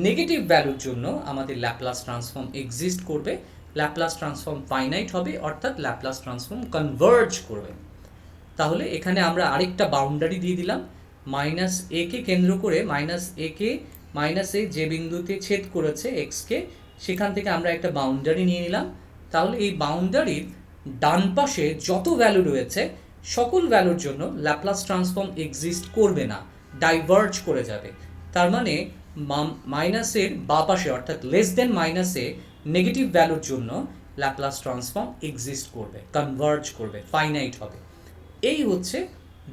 নেগেটিভ ভ্যালুর জন্য আমাদের ল্যাপ্লাস ট্রান্সফর্ম এক্সিস্ট করবে, ল্যাপ্লাস ট্রান্সফর্ম ফাইনাইট হবে, অর্থাৎ ল্যাপ্লাস ট্রান্সফর্ম কনভার্জ করবে। তাহলে এখানে আমরা আরেকটা বাউন্ডারি দিয়ে দিলাম, মাইনাস এ কে কেন্দ্র করে, মাইনাস এ কে, মাইনাস এ যে বিন্দুতে ছেদ করেছে এক্সকে, সেখান থেকে আমরা একটা বাউন্ডারি নিয়ে নিলাম। তাহলে এই বাউন্ডারির ডান পাশে যত ভ্যালু রয়েছে সকল ভ্যালুর জন্য ল্যাপ্লাস ট্রান্সফর্ম এক্সিস্ট করবে না, ডাইভার্জ করে যাবে। তার মানে মাইনাসের বা পাশে অর্থাৎ লেস দেন মাইনাসে নেগেটিভ ভ্যালুর জন্য ল্যাপ্লাস ট্রান্সফর্ম এক্সিস্ট করবে, কনভার্জ করবে, ফাইনাইট হবে। এই হচ্ছে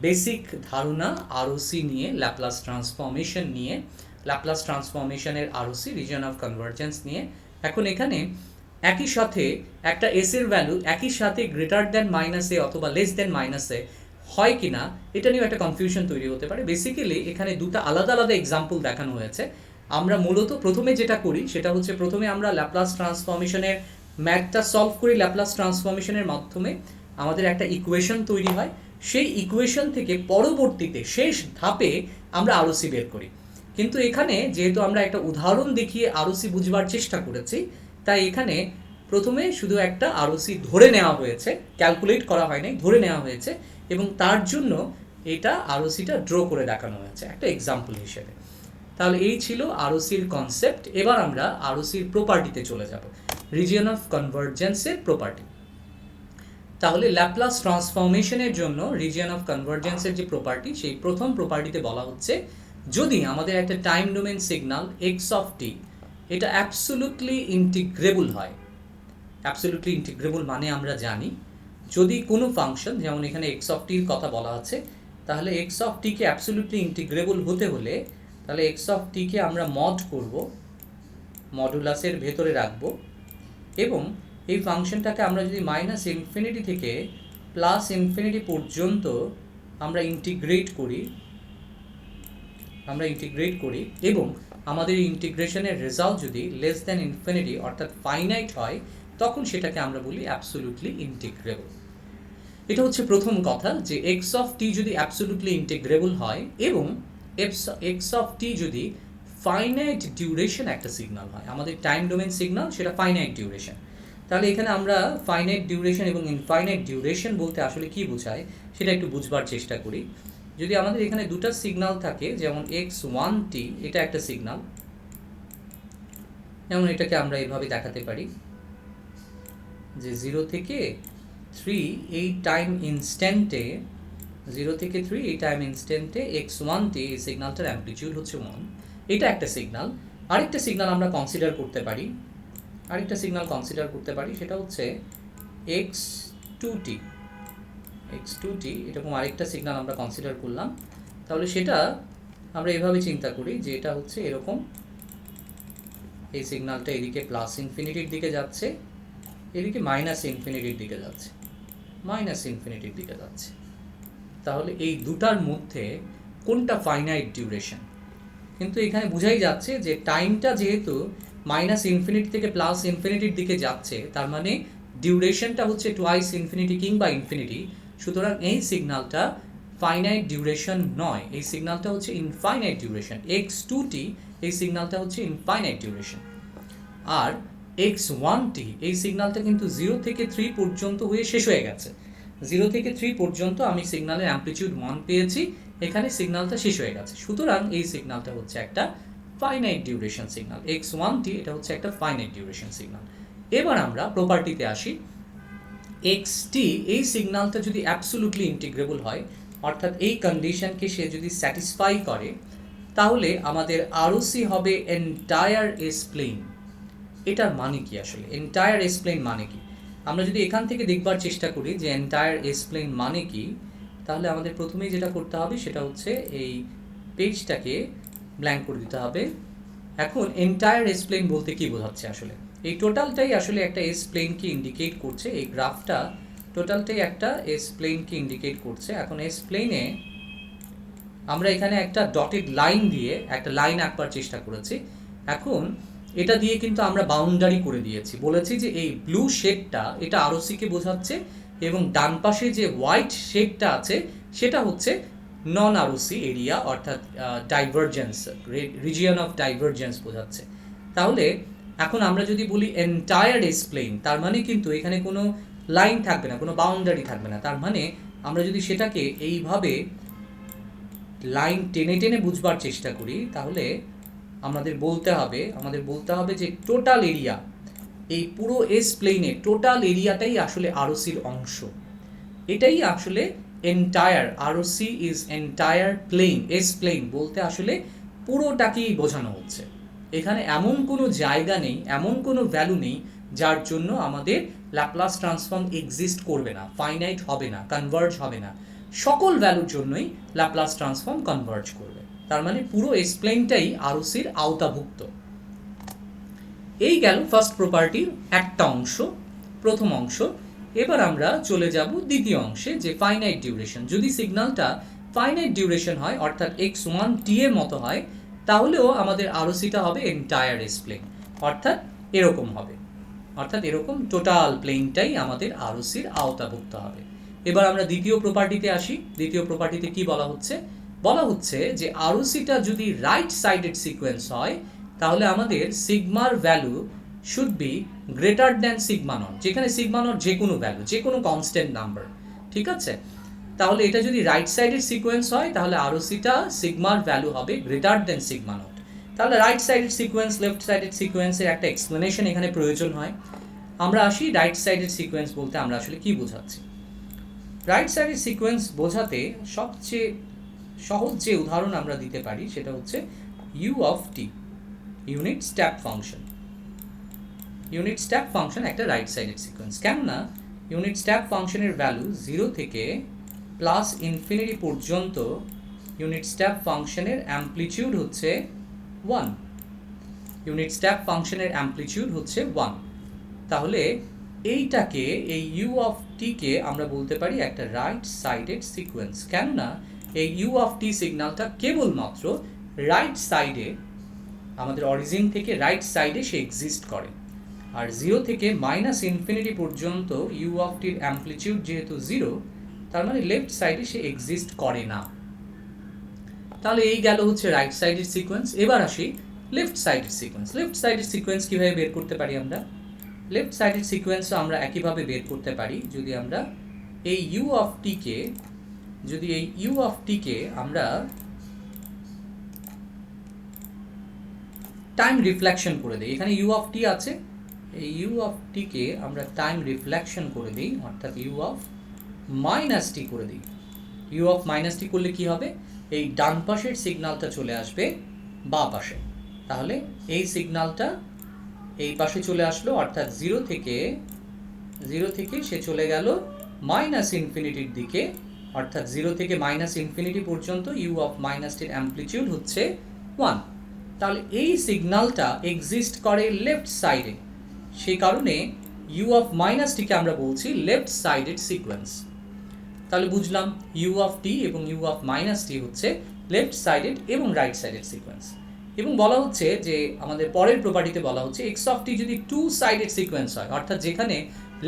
বেসিক ধারণা আরওসি নিয়ে, ল্যাপ্লাস ট্রান্সফরমেশন নিয়ে, ল্যাপ্লাস ট্রান্সফরমেশনের আরওসি, রিজন অফ কনভার্জেন্স নিয়ে। এখন এখানে একই সাথে একটা এস এর ভ্যালু একই সাথে গ্রেটার দ্যান মাইনাসে অথবা লেস দ্যান মাইনাসে হয় কি না এটা নিয়েও একটা কনফিউশন তৈরি হতে পারে। বেসিক্যালি এখানে দুটো আলাদা আলাদা এক্সাম্পল দেখানো হয়েছে। আমরা মূলত প্রথমে যেটা করি সেটা হচ্ছে প্রথমে আমরা ল্যাপ্লাস ট্রান্সফরমেশনের ম্যাথটা সলভ করি। ল্যাপ্লাস ট্রান্সফরমেশনের মাধ্যমে আমাদের একটা ইকুয়েশন তৈরি হয়, সেই ইকুয়েশন থেকে পরবর্তীতে শেষ ধাপে আমরা আরওসি বের করি। কিন্তু এখানে যেহেতু আমরা একটা উদাহরণ দেখিয়ে আরওসি বুঝবার চেষ্টা করেছি, তাই এখানে প্রথমে শুধু একটা আরওসি ধরে নেওয়া হয়েছে, ক্যালকুলেট করা হয়নি, ধরে নেওয়া হয়েছে, এবং তার জন্য এটা আরওসিটা ড্র করে দেখানো হয়েছে একটা এক্সাম্পল হিসেবে। তাহলে এই ছিল আরওসির কনসেপ্ট। এবার আমরা আরওসির প্রপার্টিতে চলে যাব, রিজিয়ন অফ কনভার্জেন্সের প্রপার্টি। তাহলে ল্যাপ্লাস ট্রান্সফরমেশনের জন্য রিজিয়ন অফ কনভার্জেন্সের যে প্রপার্টি, সেই প্রথম প্রপার্টিতে বলা হচ্ছে যদি আমাদের একটা time domain signal X of T এটা অ্যাবসোলুটলি ইন্টিগ্রেবল হয়, অ্যাবসোলুটলি ইন্টিগ্রেবল মানে আমরা জানি যদি কোনো ফাংশন, যেমন এখানে এক্স অফ টির কথা বলা আছে, তাহলে এক্স অফ টিকে অ্যাবসোলুটলি ইন্টিগ্রেবল হতে হলে তাহলে এক্স অফ টিকে আমরা মড করব, মডুলাসের ভেতরে রাখব, এবং এই ফাংশনটাকে আমরা যদি মাইনাস ইনফিনিটি থেকে প্লাস ইনফিনিটি পর্যন্ত আমরা ইন্টিগ্রেট করি এবং আমাদের ইন্টিগ্রেশনের রেজাল্ট যদি লেস দ্যান ইনফিনিটি অর্থাৎ ফাইনাইট হয়, তখন সেটাকে আমরা বলি অ্যাবসোলুটলি ইন্টিগ্রেবল। এটা হচ্ছে প্রথম কথা, যে এক্স অফ টি যদি অ্যাবসোলুটলি ইন্টিগ্রেবল হয় এবং এক্স অফ টি যদি ফাইনাইট ডিউরেশন একটা সিগন্যাল হয়, আমাদের টাইম ডোমেন সিগন্যাল সেটা ফাইনাইট ডিউরেশন, তাহলে এখানে আমরা ফাইনাইট ডিউরেশন এবং ইনফাইনাইট ডিউরেশন বলতে আসলে কি বোঝায় সেটা একটু বুঝবার চেষ্টা করি। যদি আমাদের এখানে দুটো সিগন্যাল থাকে, যেমন x1t এটা একটা সিগন্যাল, যেমন এটাকে আমরা এইভাবে দেখাতে পারি যে 0 থেকে 3 এই টাইম ইনস্ট্যান্টে x1t এই সিগন্যালটার অ্যামপ্লিটিউড হচ্ছে 1, এটা একটা সিগন্যাল। আরেকটা সিগন্যাল আমরা কনসিডার করতে পারি, সেটা হচ্ছে x2t এরকম আরেকটা সিগন্যাল আমরা কনসিডার করলাম। তাহলে সেটা আমরা এভাবে চিন্তা করি যে এটা হচ্ছে এরকম, এই সিগন্যালটা এদিকে প্লাস ইনফিনিটির দিকে যাচ্ছে, এদিকে মাইনাস ইনফিনিটির দিকে যাচ্ছে। তাহলে এই দুটার মধ্যে কোনটা ফাইনাইট ডিউরেশন? কিন্তু এখানে বোঝাই যাচ্ছে যে টাইমটা যেহেতু মাইনাস ইনফিনিটি থেকে প্লাস ইনফিনিটির দিকে যাচ্ছে, তার মানে ডিউরেশনটা হচ্ছে টুয়াইস ইনফিনিটি কিংবা ইনফিনিটি। সুতরাং এই সিগন্যালটা ফাইনাইট ডিউরেশন নয়, এই সিগন্যালটা হচ্ছে ইনফাইনাইট ডিউরেশন। x2t এই সিগন্যালটা হচ্ছে ইনফাইনাইট ডিউরেশন। আর x1t এই সিগন্যালটা কিন্তু 0 থেকে 3 পর্যন্ত হয়ে শেষ হয়ে গেছে। 0 থেকে 3 পর্যন্ত আমি সিগন্যালের অ্যামপ্লিটিউড 1 পেয়েছি, এখানে সিগন্যালটা শেষ হয়ে গেছে। সুতরাং এই সিগন্যালটা হচ্ছে একটা ফাইনাইট ডিউরেশন সিগন্যাল। x1t এটা হচ্ছে একটা ফাইনাইট ডিউরেশন সিগন্যাল। এবার আমরা প্রপার্টিতে আসি। xt এই সিগন্যালটা যদি অ্যাবসোলুটলি ইন্টিগ্রেবল হয়, অর্থাৎ এই কন্ডিশনকে সে যদি স্যাটিসফাই করে, তাহলে আমাদের আরওসি হবে এন্টায়ার এস প্লেন। এটার মানে কি আসলে? এন্টায়ার এস প্লেন মানে কি? আমরা যদি এখান থেকে দেখবার চেষ্টা করি যে এন্টায়ার এস প্লেন মানে কি, তাহলে আমাদের প্রথমেই যেটা করতে হবে সেটা হচ্ছে এই পেজটাকে ব্ল্যাঙ্ক করে দিতে হবে। এখন এন্টায়ার এস প্লেন বলতে কি বোঝাচ্ছে আসলে? এই টোটালটাই আসলে একটা এস প্লেনকে ইন্ডিকেট করছে, এই গ্রাফটা টোটালটাই একটা এস প্লেনকে ইন্ডিকেট করছে। এখন এস প্লেনে আমরা এখানে একটা ডটেড লাইন দিয়ে একটা লাইন আঁকবার চেষ্টা করেছি। এখন এটা দিয়ে কিন্তু আমরা বাউন্ডারি করে দিয়েছি, বলেছি যে এই ব্লু শেডটা এটা আরওসিকে বোঝাচ্ছে এবং ডান পাশে যে হোয়াইট শেডটা আছে সেটা হচ্ছে নন আরওসি এরিয়া, অর্থাৎ ডাইভারজেন্স, রিজিয়ন অফ ডাইভারজেন্স বোঝাচ্ছে। তাহলে এখন আমরা যদি বলি এন্টায়ার এস প্লেন, তার মানে কিন্তু এখানে কোনো লাইন থাকবে না, কোনো বাউন্ডারি থাকবে না। তার মানে আমরা যদি সেটাকে এইভাবে লাইন টেনে টেনে বুঝবার চেষ্টা করি, তাহলে আমাদের বলতে হবে যে টোটাল এরিয়া, এই পুরো এস প্লেনে টোটাল এরিয়াটাই আসলে আরওসির অংশ। এটাই আসলে entire, ROC is entire plane. S plane বলতে আসলে পুরোটাকেই বোঝানো হচ্ছে। এখানে এমন কোনো জায়গা নেই, এমন কোনো ভ্যালু নেই যার জন্য আমাদের ল্যাপ্লাস ট্রান্সফর্ম এক্সিস্ট করবে না, ফাইনাইট হবে না, কনভার্জ হবে না। সকল ভ্যালুর জন্যই ল্যাপ্লাস ট্রান্সফর্ম কনভার্জ করবে। তার মানে পুরো এস প্লেনটাই আরওসির আওতাভুক্ত। এই গেল ফার্স্ট প্রপার্টির একটা অংশ, প্রথম অংশ। এবার আমরা চলে যাব দ্বিতীয় অংশে, যে ফাইনাইট ডিউরেশন। যদি সিগন্যালটা ফাইনাইট ডিউরেশন হয়, অর্থাৎ x1t এর মতো হয়, তাহলেও আমাদের আরওসিটা হবে এন্টায়ার এস প্লেন, অর্থাৎ এরকম হবে, অর্থাৎ এরকম টোটাল প্লেনটাই আমাদের আরওসির আওতাভুক্ত হবে। এবার আমরা দ্বিতীয় প্রপার্টিতে আসি। দ্বিতীয় প্রপার্টিতে কি বলা হচ্ছে যে আরওসিটা যদি রাইট সাইডেড সিকোয়েন্স হয়, তাহলে আমাদের সিগমার value should be greater than sigma nought, যেখানে সিগমা নট যে কোনো ভ্যালু, যে কোনো কনস্ট্যান্ট নাম্বার, ঠিক আছে? তাহলে এটা যদি রাইট সাইডের সিকোয়েন্স হয়, তাহলে আরওসিটা সিগমার ভ্যালু হবে গ্রেটার দ্যান সিগমা নট। তাহলে right sided sequence, left sided সিকোয়েন্সের একটা এক্সপ্লেনেশন এখানে প্রয়োজন হয়। আমরা আসি রাইট সাইডেড সিকোয়েন্স বলতে আমরা আসলে কি বোঝাচ্ছি। রাইট সাইডেড সিকোয়েন্স বোঝাতে সবচেয়ে সহজ যে উদাহরণ আমরা দিতে পারি সেটা হচ্ছে u of t, unit step function. Unit step function একটা রাইট সাইডেড সিকোয়েন্স, কেননা ইউনিট স্টেপ ফাংশনের ভ্যালু 0 থেকে প্লাস ইনফিনিটি পর্যন্ত ইউনিট স্টেপ ফাংশনের অ্যামপ্লিটিউড হচ্ছে 1। ইউনিট স্টেপ ফাংশনের অ্যামপ্লিটিউড হচ্ছে 1। তাহলে এইটাকে, এই ইউ অফ টিকে আমরা বলতে পারি একটা রাইট সাইডেড সিকোয়েন্স, কেননা এই ইউ অফ টি সিগন্যালটা কেবলমাত্র রাইট সাইডে, আমাদের অরিজিন থেকে রাইট সাইডে সে এক্সিস্ট করে। আর 0 থেকে মাইনাস ইনফিনিটি পর্যন্ত ইউ অফ টির অ্যামপ্লিটিউড যেহেতু 0, তার মানে লেফট সাইডে সে এক্সিস্ট করে না। তাহলে এই গেল হচ্ছে রাইট সাইডের সিকোয়েন্স। এবার আসি লেফট সাইডের সিকোয়েন্স। লেফট সাইডের সিকোয়েন্স কীভাবে বের করতে পারি আমরা? লেফট সাইডের সিকোয়েন্সও আমরা একইভাবে বের করতে পারি। যদি আমরা এই ইউ অফ টিকে আমরা টাইম রিফ্লেকশন করে দিই, এখানে ইউ অফ টি আছে, এই ইউ অফ টিকে আমরা টাইম রিফ্লেকশন করে দিই, অর্থাৎ ইউ অফ মাইনাস টি করে দিই। ইউ অফ মাইনাস টি করলে কি হবে? এই ডান পাশের সিগন্যালটা চলে আসবে বাঁ পাশে। তাহলে এই সিগন্যালটা এই পাশে চলে আসলো, অর্থাৎ 0 থেকে সে চলে গেল মাইনাস ইনফিনিটির দিকে, অর্থাৎ 0 থেকে মাইনাস ইনফিনিটি পর্যন্ত ইউ অফ মাইনাসটির অ্যামপ্লিটিউড হচ্ছে 1। তাহলে এই সিগন্যালটা এক্সিস্ট করে লেফট সাইডে, সেই কারণে ইউ অফ মাইনাসটিকে আমরা বলছি লেফট সাইডেড সিকোয়েন্স। তাহলে বুঝলাম ইউ অফ টি এবং ইউ অফ মাইনাস টি হচ্ছে লেফট সাইডেড এবং রাইট সাইডেড সিকোয়েন্স। এবং বলা হচ্ছে যে আমাদের পরের প্রপার্টিতে বলা হচ্ছে এক্স অফ টি যদি টু সাইডেড সিকোয়েন্স হয়, অর্থাৎ যেখানে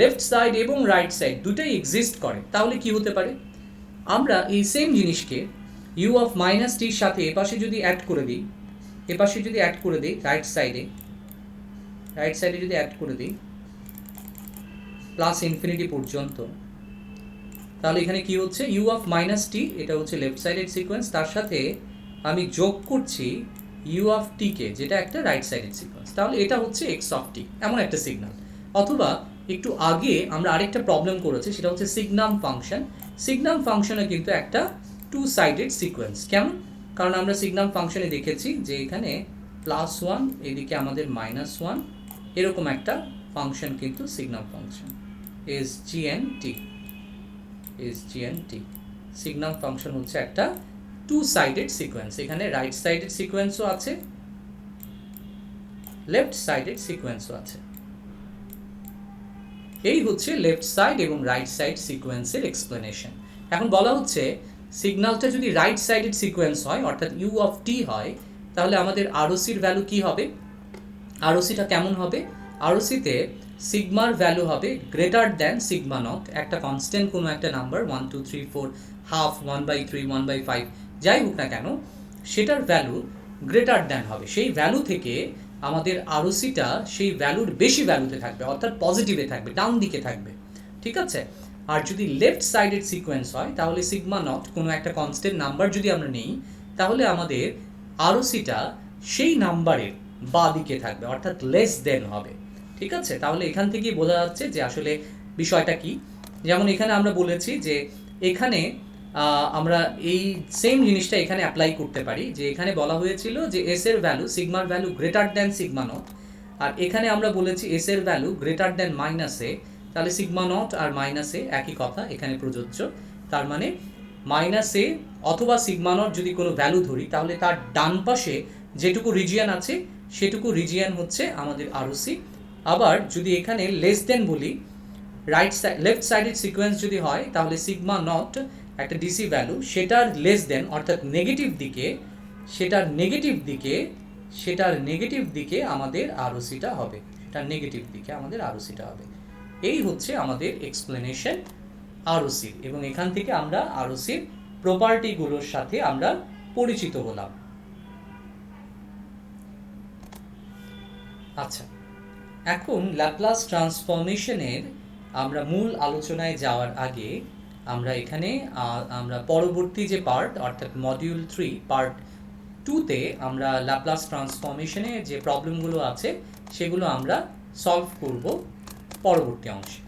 লেফট সাইড এবং রাইট সাইড দুটোই এক্সিস্ট করে, তাহলে কি হতে পারে? আমরা এই সেম জিনিসকে ইউ অফ মাইনাস টির সাথে এপাশে যদি অ্যাড করে দিই, রাইট সাইডে যদি অ্যাড করে দিই প্লাস ইনফিনিটি পর্যন্ত, তাহলে এখানে কি হচ্ছে? ইউ অফ মাইনাস টি, এটা হচ্ছে লেফট সাইডেড সিকোয়েন্স, তার সাথে আমি যোগ করছি ইউ অফ টিকে, যেটা একটা রাইট সাইডেড সিকোয়েন্স। তাহলে এটা হচ্ছে এক্স অফ টি, এমন একটা সিগন্যাল। অথবা একটু আগে আমরা আরেকটা প্রবলেম করেছি, সেটা হচ্ছে সিগনাম ফাংশন। সিগনাম ফাংশনে কিন্তু একটা টু সাইডেড সিকোয়েন্স। কেমন? কারণ আমরা সিগনাম ফাংশনে দেখেছি যে এখানে +1, এদিকে আমাদের -1, এরকম একটা ফাংশন কিন্তু সিগনাম ফাংশন SGNT। সিগনাম ফাংশন হচ্ছে একটা টু সাইডেড সিকোয়েন্স। এখানে রাইট সাইডেড সিকোয়েন্সও আছে, লেফট সাইডেড সিকোয়েন্সও আছে। এই হচ্ছে লেফট সাইড এবং রাইট সাইড সিকোয়েন্সের এক্সপ্লেনেশন। এখন বলা হচ্ছে সিগন্যালটা যদি রাইট সাইডেড সিকোয়েন্স হয়, অর্থাৎ ইউ অফ টি হয়, তাহলে আমাদের আরওসির ভ্যালু কি হবে? আরওসিটা কেমন হবে? আরওসিতে সিগমার ভ্যালু হবে গ্রেটার দ্যান সিগমা নট, একটা কনস্ট্যান্ট কোনো একটা নাম্বার 1 2 3 4 হাফ 1/3 1/5 যাই হোক না কেন, সেটার ভ্যালু গ্রেটার দ্যান হবে। সেই ভ্যালু থেকে আমাদের আরওসিটা সেই ভ্যালুর বেশি ভ্যালুতে থাকবে, অর্থাৎ পজিটিভে থাকবে, ডাউন দিকে থাকবে। ঠিক আছে? আর যদি লেফট সাইডেড সিকোয়েন্স হয়, তাহলে সিগমা নট কোনো একটা কনস্ট্যান্ট নাম্বার যদি আমরা নিই, তাহলে আমাদের আরওসিটা সেই নাম্বারের বাঁ দিকে থাকবে, অর্থাৎ লেস দেন হবে। ঠিক আছে? তাহলে এখান থেকেই বোঝা যাচ্ছে যে আসলে বিষয়টা কি। যেমন এখানে আমরা বলেছি যে এখানে আমরা এই সেম জিনিসটা এখানে অ্যাপ্লাই করতে পারি, যে এখানে বলা হয়েছিল যে এস এর ভ্যালু, সিগমার value greater than sigma nought, আর এখানে আমরা বলেছি এস এর ভ্যালু গ্রেটার দ্যান -a, তাহলে সিগমা নট আর -a একই কথা এখানে প্রযোজ্য। তার মানে -a অথবা সিগমা নট যদি কোনো ভ্যালু ধরি, তাহলে তার ডান পাশে যেটুকু রিজিয়ান আছে সেটুকু রিজিয়ান হচ্ছে আমাদের আরওসি। আবার যদি এখানে লেস দেন বলি, লেফট সাইডেড সিকোয়েন্স যদি হয়, তাহলে সিগমা নট একটা ডিসি ভ্যালু, সেটার লেস দেন অর্থাৎ নেগেটিভ দিকে, সেটার নেগেটিভ দিকে আমাদের আরওসিটা হবে, এই হচ্ছে আমাদের এক্সপ্লেনেশন আরওসির। এবং এখান থেকে আমরা আরওসির প্রপার্টিগুলোর সাথে আমরা পরিচিত হলাম। আচ্ছা, এখন ল্যাপ্লাস ট্রান্সফরমেশনের আমরা মূল আলোচনায় যাওয়ার আগে আমরা পরবর্তী যে পার্ট, অর্থাৎ মডিউল 3 পার্ট 2তে আমরা ল্যাপ্লাস ট্রান্সফরমেশনে যে প্রবলেমগুলো আছে সেগুলো আমরা সলভ করব পরবর্তী অংশে।